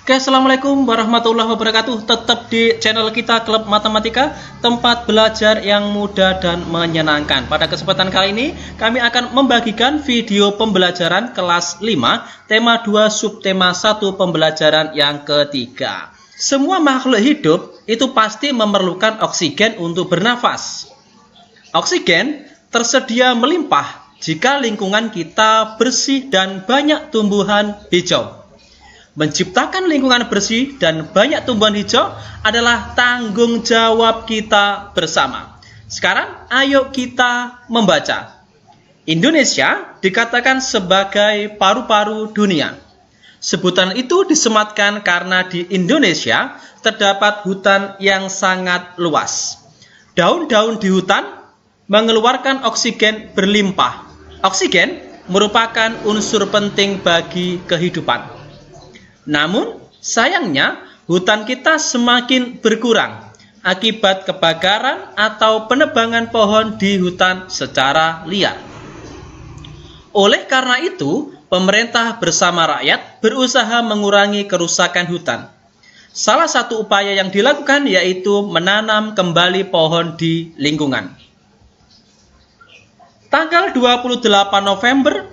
Oke, assalamualaikum warahmatullahi wabarakatuh. Tetap di channel kita Klub Matematika, tempat belajar yang mudah dan menyenangkan. Pada kesempatan kali ini, kami akan membagikan video pembelajaran kelas 5, tema 2, subtema 1, pembelajaran yang ketiga. Semua makhluk hidup itu pasti memerlukan oksigen untuk bernafas. Oksigen tersedia melimpah jika lingkungan kita bersih dan banyak tumbuhan hijau. Menciptakan lingkungan bersih dan banyak tumbuhan hijau adalah tanggung jawab kita bersama. Sekarang, ayo kita membaca. Indonesia dikatakan sebagai paru-paru dunia. Sebutan itu disematkan karena di Indonesia terdapat hutan yang sangat luas. Daun-daun di hutan mengeluarkan oksigen berlimpah. Oksigen merupakan unsur penting bagi kehidupan. Namun, sayangnya hutan kita semakin berkurang akibat kebakaran atau penebangan pohon di hutan secara liar. Oleh karena itu, pemerintah bersama rakyat berusaha mengurangi kerusakan hutan. Salah satu upaya yang dilakukan yaitu menanam kembali pohon di lingkungan. Tanggal 28 November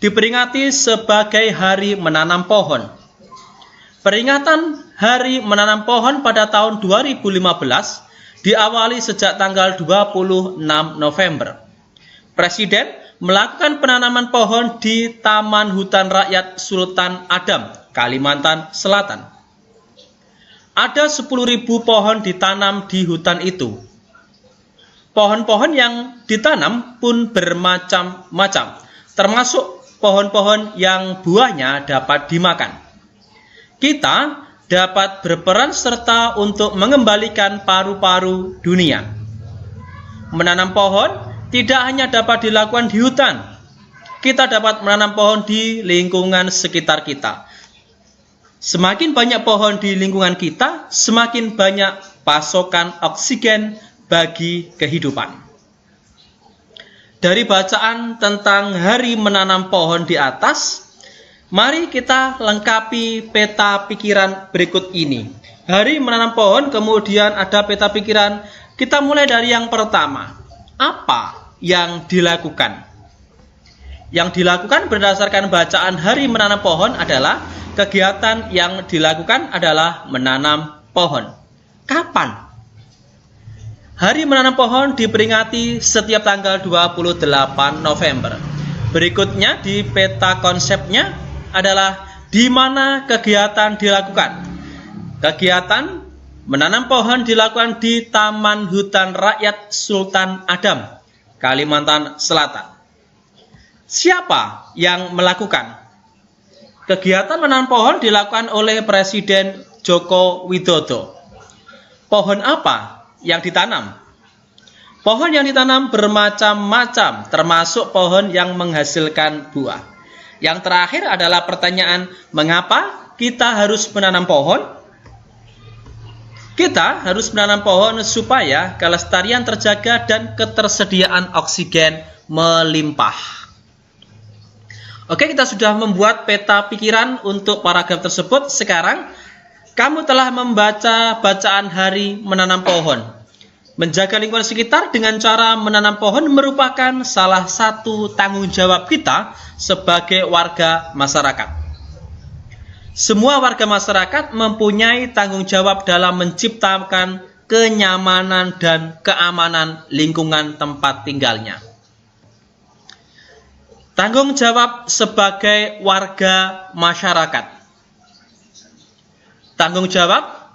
diperingati sebagai Hari Menanam Pohon. Peringatan Hari Menanam Pohon pada tahun 2015 diawali sejak tanggal 26 November. Presiden melakukan penanaman pohon di Taman Hutan Rakyat Sultan Adam, Kalimantan Selatan. Ada 10.000 pohon ditanam di hutan itu. Pohon-pohon yang ditanam pun bermacam-macam, termasuk pohon-pohon yang buahnya dapat dimakan. Kita dapat berperan serta untuk mengembalikan paru-paru dunia. Menanam pohon tidak hanya dapat dilakukan di hutan. Kita dapat menanam pohon di lingkungan sekitar kita. Semakin banyak pohon di lingkungan kita, semakin banyak pasokan oksigen bagi kehidupan. Dari bacaan tentang Hari Menanam Pohon di atas, mari kita lengkapi peta pikiran berikut ini. Hari menanam pohon, kemudian ada peta pikiran. Kita mulai dari yang pertama. Apa yang dilakukan? Yang dilakukan berdasarkan bacaan Hari Menanam Pohon adalah kegiatan yang dilakukan adalah menanam pohon. Kapan? Hari Menanam Pohon diperingati setiap tanggal 28 November. Berikutnya di peta konsepnya adalah di mana kegiatan dilakukan. Kegiatan menanam pohon dilakukan di Taman Hutan Rakyat Sultan Adam, Kalimantan Selatan. Siapa yang melakukan? Kegiatan menanam pohon dilakukan oleh Presiden Joko Widodo. Pohon apa yang ditanam? Pohon yang ditanam bermacam-macam, termasuk pohon yang menghasilkan buah. Yang terakhir adalah pertanyaan, mengapa kita harus menanam pohon? Kita harus menanam pohon supaya kelestarian terjaga dan ketersediaan oksigen melimpah. Oke, kita sudah membuat peta pikiran untuk paragraf tersebut. Sekarang, kamu telah membaca bacaan Hari Menanam Pohon. Menjaga lingkungan sekitar dengan cara menanam pohon merupakan salah satu tanggung jawab kita sebagai warga masyarakat. Semua warga masyarakat mempunyai tanggung jawab dalam menciptakan kenyamanan dan keamanan lingkungan tempat tinggalnya. Tanggung jawab sebagai warga masyarakat. Tanggung jawab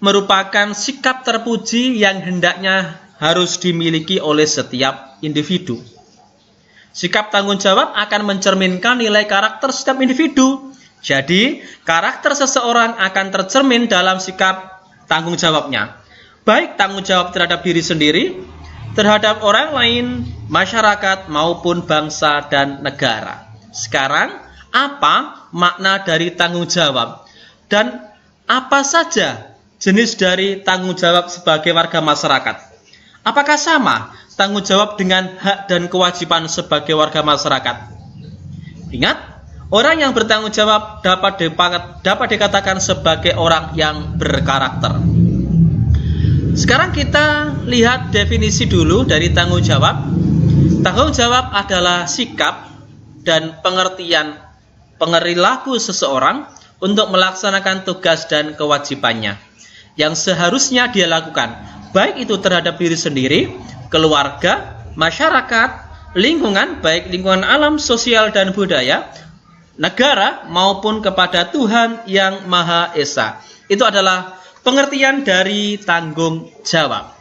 merupakan sikap terpuji yang hendaknya harus dimiliki oleh setiap individu. Sikap tanggung jawab akan mencerminkan nilai karakter setiap individu. Jadi, karakter seseorang akan tercermin dalam sikap tanggung jawabnya. Baik tanggung jawab terhadap diri sendiri, terhadap orang lain, masyarakat, maupun bangsa dan negara. Sekarang, apa makna dari tanggung jawab? Dan apa saja jenis dari tanggung jawab sebagai warga masyarakat? Apakah sama tanggung jawab dengan hak dan kewajiban sebagai warga masyarakat? Ingat, Orang yang bertanggung jawab dapat dikatakan sebagai orang yang berkarakter. Sekarang kita lihat definisi dulu dari tanggung jawab. Tanggung jawab adalah sikap dan pengertian perilaku seseorang untuk melaksanakan tugas dan kewajibannya yang seharusnya dia lakukan, baik itu terhadap diri sendiri, keluarga, masyarakat, lingkungan, baik lingkungan alam, sosial, dan budaya, negara, maupun kepada Tuhan yang Maha Esa. Itu adalah pengertian dari tanggung jawab.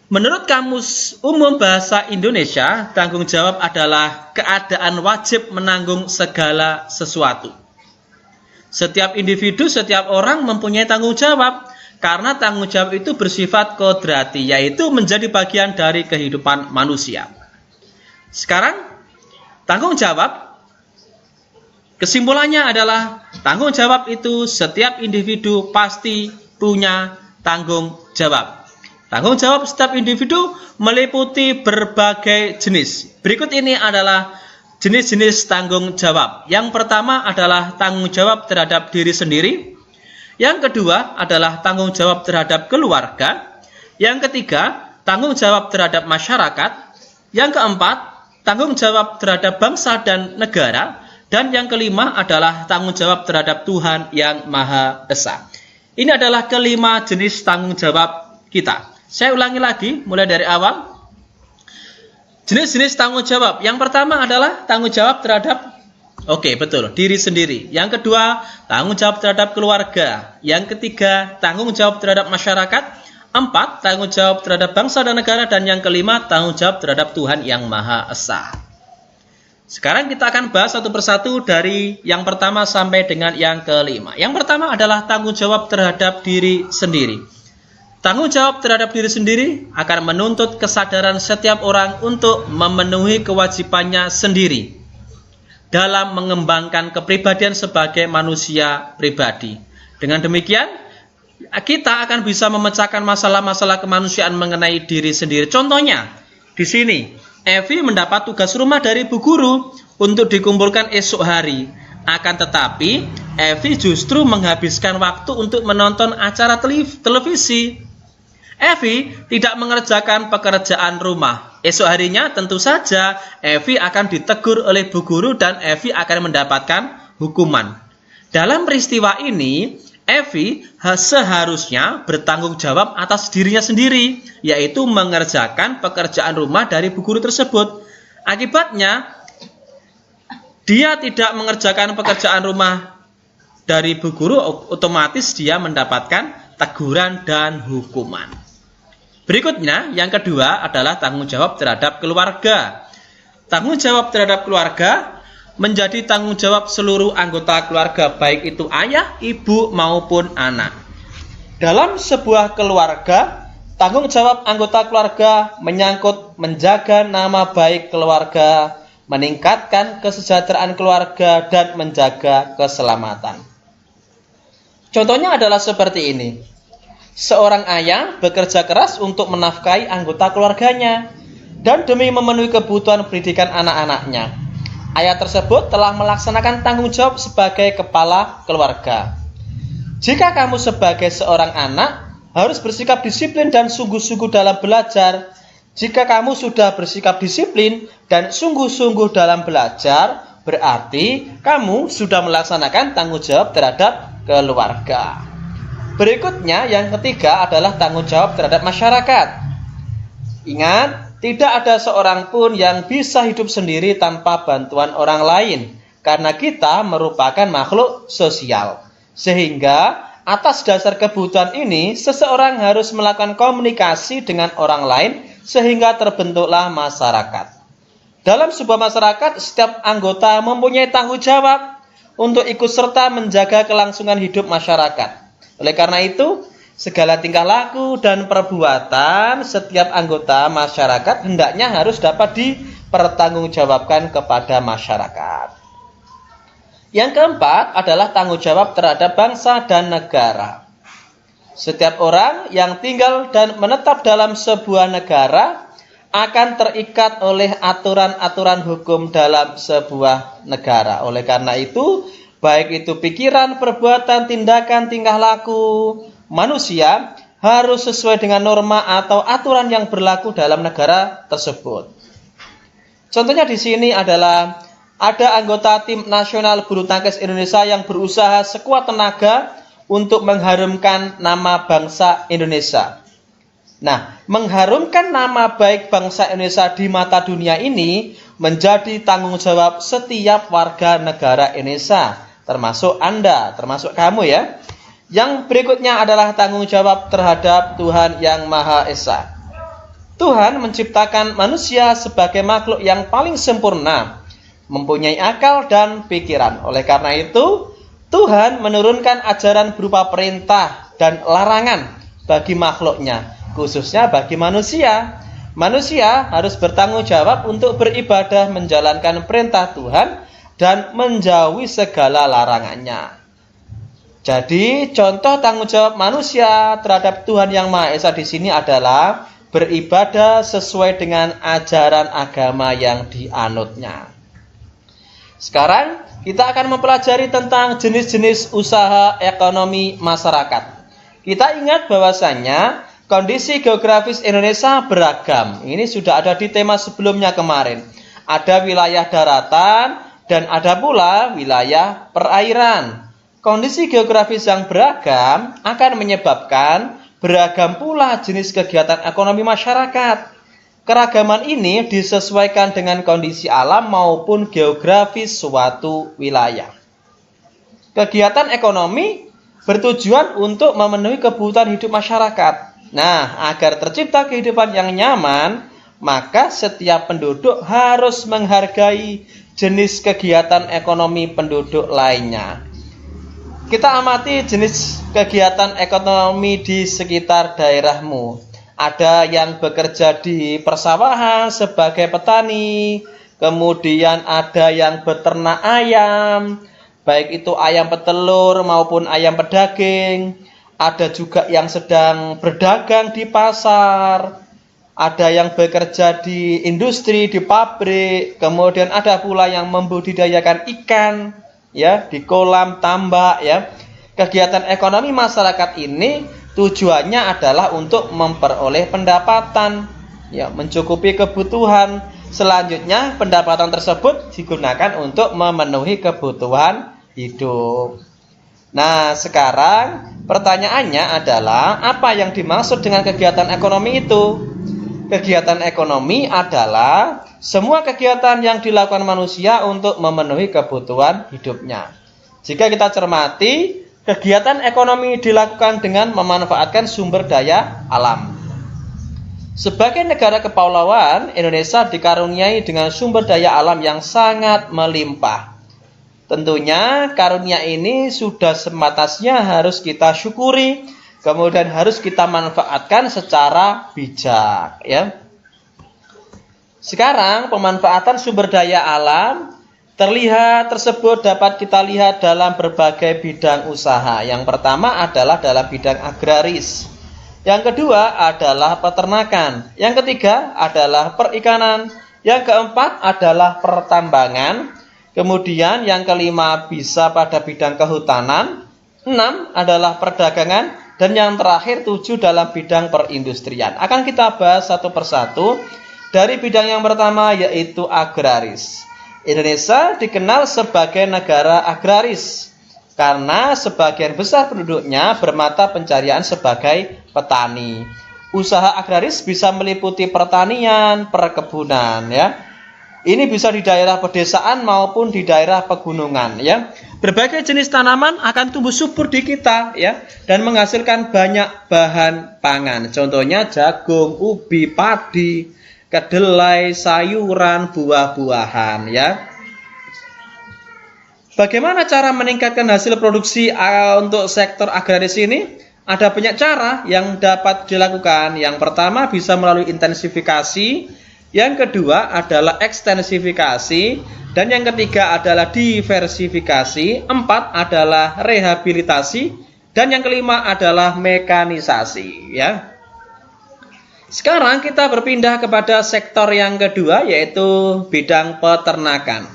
Menurut Kamus Umum Bahasa Indonesia, tanggung jawab adalah keadaan wajib menanggung segala sesuatu. Setiap individu, setiap orang mempunyai tanggung jawab, karena tanggung jawab itu bersifat kodrati, yaitu menjadi bagian dari kehidupan manusia. Sekarang, tanggung jawab, kesimpulannya adalah tanggung jawab itu setiap individu pasti punya tanggung jawab. Tanggung jawab setiap individu meliputi berbagai jenis. Berikut ini adalah jenis-jenis tanggung jawab. Yang pertama adalah tanggung jawab terhadap diri sendiri. Yang kedua adalah tanggung jawab terhadap keluarga. Yang ketiga, tanggung jawab terhadap masyarakat. Yang keempat, tanggung jawab terhadap bangsa dan negara. Dan yang kelima adalah tanggung jawab terhadap Tuhan yang Maha Esa. Ini adalah kelima jenis tanggung jawab kita. Saya ulangi lagi, mulai dari awal. Jenis-jenis tanggung jawab. Yang pertama adalah tanggung jawab terhadap, diri sendiri. Yang kedua, tanggung jawab terhadap keluarga. Yang ketiga, tanggung jawab terhadap masyarakat. 4, tanggung jawab terhadap bangsa dan negara. Dan yang kelima, tanggung jawab terhadap Tuhan yang Maha Esa. Sekarang kita akan bahas satu persatu dari yang pertama sampai dengan yang kelima. Yang pertama adalah tanggung jawab terhadap diri sendiri. Tanggung jawab terhadap diri sendiri akan menuntut kesadaran setiap orang untuk memenuhi kewajibannya sendiri dalam mengembangkan kepribadian sebagai manusia pribadi. Dengan demikian, kita akan bisa memecahkan masalah-masalah kemanusiaan mengenai diri sendiri. Contohnya, di sini, Evi mendapat tugas rumah dari Bu Guru untuk dikumpulkan esok hari. Akan tetapi, Evi justru menghabiskan waktu untuk menonton acara televisi. Evi tidak mengerjakan pekerjaan rumah. Esok harinya tentu saja Evi akan ditegur oleh Bu Guru dan Evi akan mendapatkan hukuman. Dalam peristiwa ini, Evi seharusnya bertanggung jawab atas dirinya sendiri, yaitu mengerjakan pekerjaan rumah dari Bu Guru tersebut. Akibatnya, dia tidak mengerjakan pekerjaan rumah dari Bu Guru, otomatis dia mendapatkan teguran dan hukuman. Berikutnya, yang kedua adalah tanggung jawab terhadap keluarga. Tanggung jawab terhadap keluarga menjadi tanggung jawab seluruh anggota keluarga, baik itu ayah, ibu, maupun anak. Dalam sebuah keluarga, tanggung jawab anggota keluarga menyangkut menjaga nama baik keluarga, meningkatkan kesejahteraan keluarga, dan menjaga keselamatan. Contohnya adalah seperti ini. Seorang ayah bekerja keras untuk menafkahi anggota keluarganya dan demi memenuhi kebutuhan pendidikan anak-anaknya. Ayah tersebut telah melaksanakan tanggung jawab sebagai kepala keluarga. Jika kamu sebagai seorang anak harus bersikap disiplin dan sungguh-sungguh dalam belajar, jika kamu sudah bersikap disiplin dan sungguh-sungguh dalam belajar, berarti kamu sudah melaksanakan tanggung jawab terhadap keluarga. Berikutnya, yang ketiga adalah tanggung jawab terhadap masyarakat. Ingat, tidak ada seorang pun yang bisa hidup sendiri tanpa bantuan orang lain, karena kita merupakan makhluk sosial. Sehingga, atas dasar kebutuhan ini, seseorang harus melakukan komunikasi dengan orang lain, sehingga terbentuklah masyarakat. Dalam sebuah masyarakat, setiap anggota mempunyai tanggung jawab untuk ikut serta menjaga kelangsungan hidup masyarakat. Oleh karena itu, segala tingkah laku dan perbuatan setiap anggota masyarakat hendaknya harus dapat dipertanggungjawabkan kepada masyarakat. Yang keempat adalah tanggung jawab terhadap bangsa dan negara. Setiap orang yang tinggal dan menetap dalam sebuah negara akan terikat oleh aturan-aturan hukum dalam sebuah negara. Oleh karena itu, baik itu pikiran, perbuatan, tindakan, tingkah laku manusia harus sesuai dengan norma atau aturan yang berlaku dalam negara tersebut. Contohnya di sini adalah ada anggota tim nasional bulu tangkis Indonesia yang berusaha sekuat tenaga untuk mengharumkan nama bangsa Indonesia. Nah, mengharumkan nama baik bangsa Indonesia di mata dunia ini menjadi tanggung jawab setiap warga negara Indonesia, termasuk Anda, termasuk kamu ya. Yang berikutnya adalah tanggung jawab terhadap Tuhan yang Maha Esa. Tuhan menciptakan manusia sebagai makhluk yang paling sempurna, mempunyai akal dan pikiran. Oleh karena itu, Tuhan menurunkan ajaran berupa perintah dan larangan bagi makhluknya, khususnya bagi manusia. Manusia harus bertanggung jawab untuk beribadah, menjalankan perintah Tuhan, dan menjauhi segala larangannya. Jadi, contoh tanggung jawab manusia terhadap Tuhan yang Maha Esa di sini adalah beribadah sesuai dengan ajaran agama yang dianutnya. Sekarang kita akan mempelajari tentang jenis-jenis usaha ekonomi masyarakat. Kita ingat bahwasannya kondisi geografis Indonesia beragam. Ini sudah ada di tema sebelumnya kemarin. Ada wilayah daratan dan ada pula wilayah perairan. Kondisi geografis yang beragam akan menyebabkan beragam pula jenis kegiatan ekonomi masyarakat. Keragaman ini disesuaikan dengan kondisi alam maupun geografis suatu wilayah. Kegiatan ekonomi bertujuan untuk memenuhi kebutuhan hidup masyarakat. Nah, agar tercipta kehidupan yang nyaman, maka setiap penduduk harus menghargai jenis kegiatan ekonomi penduduk lainnya. Kita amati jenis kegiatan ekonomi di sekitar daerahmu. Ada yang bekerja di persawahan sebagai petani, kemudian ada yang beternak ayam, baik itu ayam petelur maupun ayam pedaging. Ada juga yang sedang berdagang di pasar, ada yang bekerja di industri, di pabrik, kemudian ada pula yang membudidayakan ikan, ya, di kolam tambak, ya. Kegiatan ekonomi masyarakat ini tujuannya adalah untuk memperoleh pendapatan, ya, mencukupi kebutuhan. Selanjutnya pendapatan tersebut digunakan untuk memenuhi kebutuhan hidup. Nah, sekarang pertanyaannya adalah apa yang dimaksud dengan kegiatan ekonomi itu? Kegiatan ekonomi adalah semua kegiatan yang dilakukan manusia untuk memenuhi kebutuhan hidupnya. Jika kita cermati, kegiatan ekonomi dilakukan dengan memanfaatkan sumber daya alam. Sebagai negara kepulauan, Indonesia dikaruniai dengan sumber daya alam yang sangat melimpah. Tentunya karunia ini sudah sepantasnya harus kita syukuri, kemudian harus kita manfaatkan secara bijak, ya. Sekarang pemanfaatan sumber daya alam tersebut dapat kita lihat dalam berbagai bidang usaha. Yang pertama adalah dalam bidang agraris. Yang kedua adalah peternakan. Yang ketiga adalah perikanan. Yang keempat adalah pertambangan. Kemudian yang kelima bisa pada bidang kehutanan. 6 adalah perdagangan. Dan yang terakhir 7 dalam bidang perindustrian. Akan kita bahas satu persatu. Dari bidang yang pertama yaitu agraris. Indonesia dikenal sebagai negara agraris karena sebagian besar penduduknya bermata pencarian sebagai petani. Usaha agraris bisa meliputi pertanian, perkebunan, ya. Ini bisa di daerah pedesaan maupun di daerah pegunungan, ya. Berbagai jenis tanaman akan tumbuh subur di kita, ya, dan menghasilkan banyak bahan pangan. Contohnya jagung, ubi, padi, kedelai, sayuran, buah-buahan, ya. Bagaimana cara meningkatkan hasil produksi untuk sektor agraris ini? Ada banyak cara yang dapat dilakukan. Yang pertama bisa melalui intensifikasi, yang kedua adalah ekstensifikasi, dan yang ketiga adalah diversifikasi, 4 adalah rehabilitasi, dan yang kelima adalah mekanisasi, ya. Sekarang kita berpindah kepada sektor yang kedua, yaitu bidang peternakan.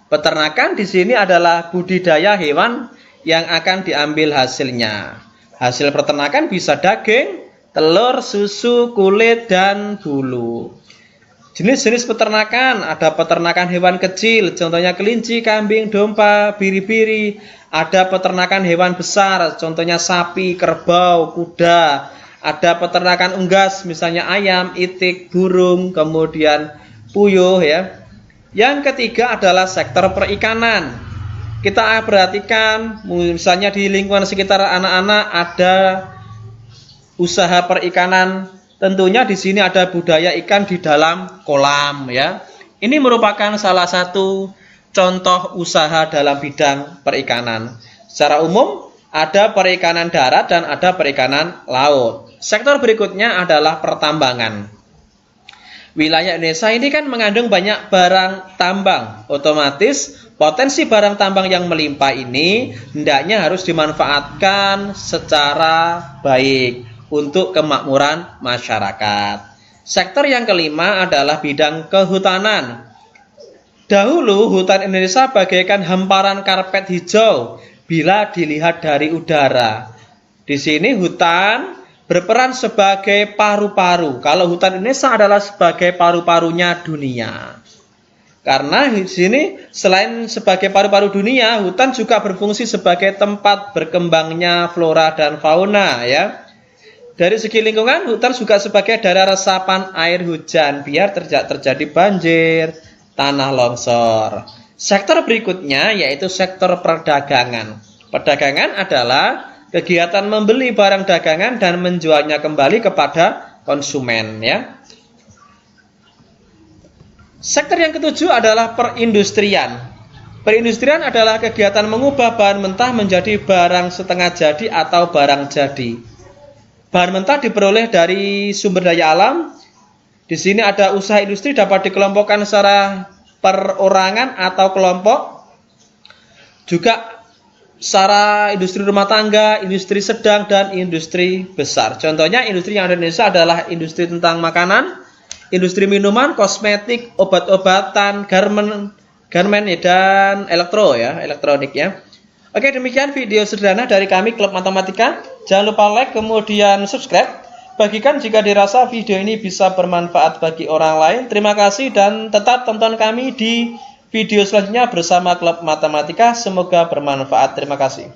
Peternakan di sini adalah budidaya hewan yang akan diambil hasilnya. Hasil peternakan bisa daging, telur, susu, kulit, dan bulu. Jenis-jenis peternakan, ada peternakan hewan kecil, contohnya kelinci, kambing, domba, biri-biri. Ada peternakan hewan besar, contohnya sapi, kerbau, kuda. Ada peternakan unggas, misalnya ayam, itik, burung, kemudian puyuh ya. Yang ketiga adalah sektor perikanan. Kita perhatikan, misalnya di lingkungan sekitar anak-anak ada usaha perikanan. Tentunya di sini ada budaya ikan di dalam kolam ya. Ini merupakan salah satu contoh usaha dalam bidang perikanan. Secara umum ada perikanan darat dan ada perikanan laut. Sektor berikutnya adalah pertambangan. Wilayah Indonesia ini kan mengandung banyak barang tambang. Otomatis potensi barang tambang yang melimpah ini hendaknya harus dimanfaatkan secara baik untuk kemakmuran masyarakat. Sektor yang kelima adalah bidang kehutanan. Dahulu hutan Indonesia bagaikan hamparan karpet hijau bila dilihat dari udara. Di sini hutan berperan sebagai paru-paru. Kalau hutan Indonesia adalah sebagai paru-parunya dunia. Karena di sini selain sebagai paru-paru dunia, hutan juga berfungsi sebagai tempat berkembangnya flora dan fauna ya. Dari segi lingkungan, hutan juga sebagai daerah resapan air hujan biar terjadi banjir, tanah longsor. Sektor berikutnya yaitu sektor perdagangan. Perdagangan adalah kegiatan membeli barang dagangan dan menjualnya kembali kepada konsumen ya. Sektor yang ketujuh adalah perindustrian. Perindustrian adalah kegiatan mengubah bahan mentah menjadi barang setengah jadi atau barang jadi. Bahan mentah diperoleh dari sumber daya alam. Di sini ada usaha industri dapat dikelompokkan secara perorangan atau kelompok. Juga secara industri rumah tangga, industri sedang, dan industri besar. Contohnya industri yang ada di Indonesia adalah industri tentang makanan, industri minuman, kosmetik, obat-obatan, garmen dan elektronik ya. Oke, demikian video sederhana dari kami Klub Matematika. Jangan lupa like, kemudian subscribe. Bagikan jika dirasa video ini bisa bermanfaat bagi orang lain. Terima kasih dan tetap tonton kami di video selanjutnya bersama Klub Matematika. Semoga bermanfaat. Terima kasih.